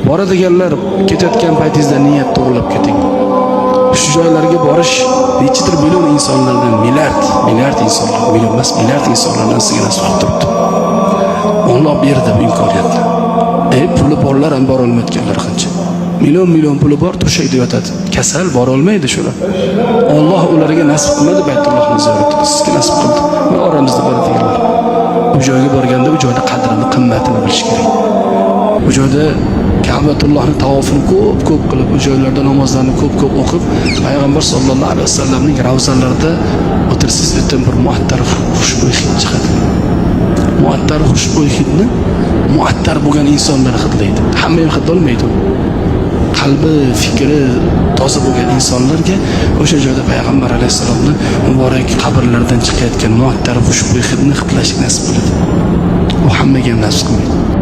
Boradiganlar ketayotgan paytingizda niyat to'g'rilab keting. Shu joylarga borish nechidir million insonlardan, milliard insonlar, million emas, milliard insonlardan sizga nasib qilib turibdi. Alloh berdi bu imkoniyatni. Puli borlar ham bora olmayotganlar qancha. Million puli bor, to'shakda yotadi. Kasal bora olmaydi shular. Alloh ularga nasib qilmadi Baytullohni ziyoratini. Sizga nasib qildi. Va oramizda boradiganlar. Bu joyga borganda bu joyda qadrini, qimmatini bilish kerak. Bu joyda Ka'batullohni tavofini ko'p qilib, bu joylarda namozlarni ko'p o'qib, payg'ambar sollallohu alayhi vasallamning ravzalarida o'tirsiz o'tin bir muattar xushbo'y hid chiqadi. Muattar xushbo'y hidni muattar bo'lgan insonlar hidlaydi. Hamma ham hidolmaydi. Qalbi, fikri toza bo'lgan insonlarga o'sha joyda payg'ambar alayhisalomni muborak qabrlardan chiqayotgan muattar xushbo'y hidni hidlash nasib bo'ladi. U hammaga ham nasib qilmaydi.